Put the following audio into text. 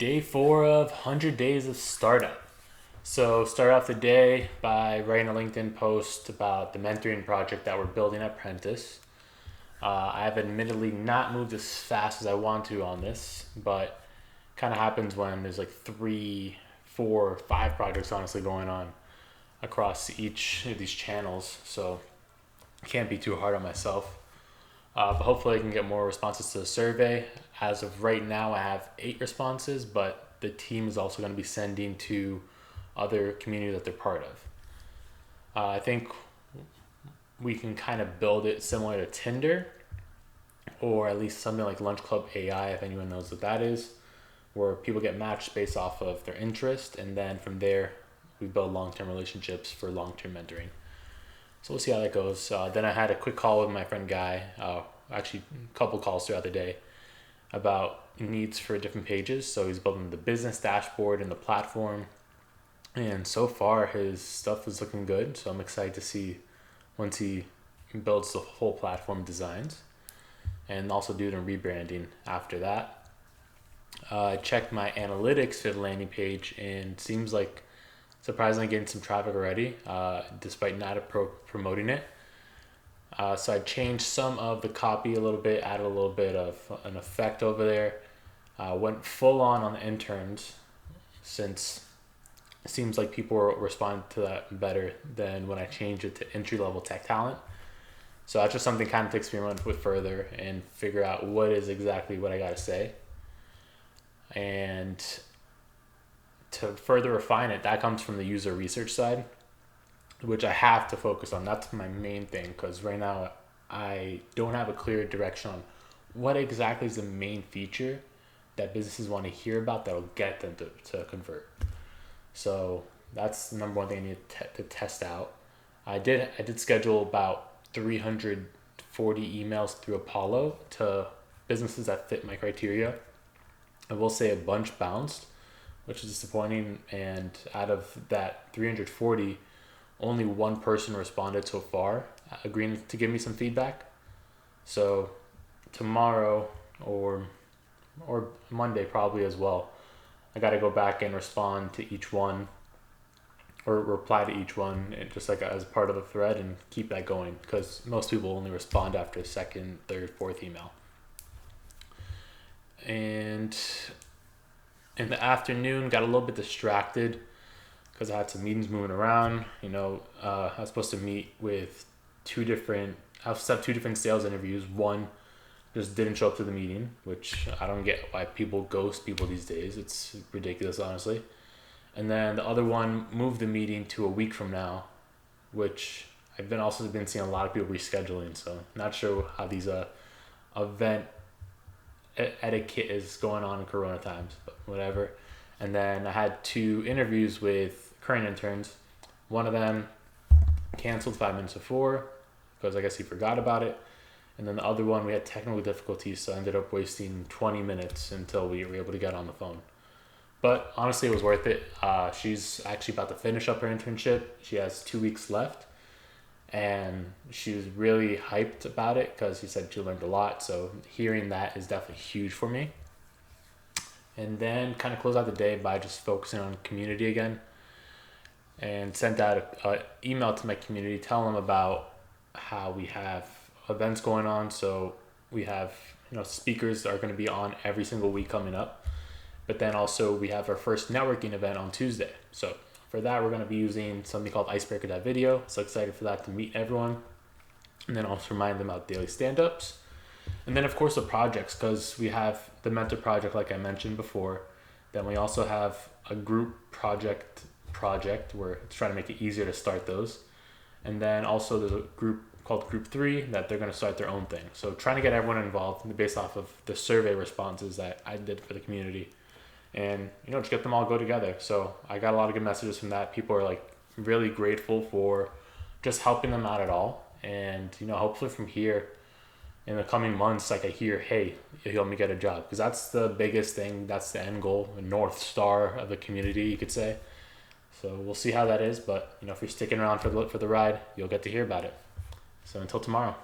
Day 4 of 100 Days of Startup. So, start off the day by writing a LinkedIn post about the mentoring project that we're building at Prentus. I have admittedly not moved as fast as I want to on this, but kind of happens when there's like 3, 4, 5 projects honestly going on across each of these channels. So, I can't be too hard on myself. But hopefully I can get more responses to the survey. As of right now, I have 8 responses, but the team is also going to be sending to other communities that they're part of. I think we can kind of build it similar to Tinder, or at least something like Lunch Club AI, if anyone knows what that is, where people get matched based off of their interest, and then from there, we build long-term relationships for long-term mentoring. So we'll see how that goes. Then I had a quick call with my friend Guy, actually a couple calls throughout the day, about needs for different pages. So he's building the business dashboard and the platform. And so far his stuff is looking good. So I'm excited to see once he builds the whole platform designs, and also do the rebranding after that. I checked my analytics for the landing page and seems like surprisingly getting some traffic already, despite not promoting it. So I changed some of the copy a little bit, added a little bit of an effect over there. Went full on the interns, since it seems like people respond to that better than when I changed it to entry level tech talent. So that's just something kind of to experiment with further and figure out what is exactly what I got to say. And to further refine it, that comes from the user research side, which I have to focus on. That's my main thing, because right now I don't have a clear direction on what exactly is the main feature that businesses want to hear about that will get them to convert. So that's the number one thing I need to test out. I did schedule about 340 emails through Apollo to businesses that fit my criteria. I will say a bunch bounced, which is disappointing. And out of that 340, only one person responded so far, agreeing to give me some feedback. So tomorrow or Monday probably as well, I got to go back and respond to each one, or reply to each one, and just like as part of the thread, and keep that going, because most people only respond after second, third, fourth email. And in the afternoon, got a little bit distracted because I had some meetings moving around. I was supposed to meet with I was have 2 different sales interviews. One just didn't show up to the meeting, which I don't get why people ghost people these days. It's ridiculous, honestly. And then the other one moved the meeting to a week from now, which I've been seeing a lot of people rescheduling. So not sure how these event etiquette is going on in Corona times, but whatever. And then I had 2 interviews with current interns. One of them canceled 5 minutes before because I guess he forgot about it. And then the other one, we had technical difficulties, so I ended up wasting 20 minutes until we were able to get on the phone. But honestly, it was worth it. She's actually about to finish up her internship. She has 2 weeks left. And she was really hyped about it because she said she learned a lot. So hearing that is definitely huge for me. And then kind of close out the day by just focusing on community again, and sent out an email to my community telling them about how we have events going on. So we have speakers that are going to be on every single week coming up, but then also we have our first networking event on Tuesday. So for that, we're going to be using something called Icebreaker.video. So excited for that, to meet everyone, and then also remind them about daily stand-ups. And then, of course, the projects, because we have the mentor project, like I mentioned before. Then we also have a group project where it's trying to make it easier to start those. And then also there's a group called Group 3 that they're going to start their own thing. So trying to get everyone involved based off of the survey responses that I did for the community. And, just get them all go together. So I got a lot of good messages from that. People are like really grateful for just helping them out at all. And, hopefully from here in the coming months, like I hear, hey, you help me get a job. Because that's the biggest thing. That's the end goal, the North Star of the community, you could say. So we'll see how that is. But, if you're sticking around for the ride, you'll get to hear about it. So until tomorrow.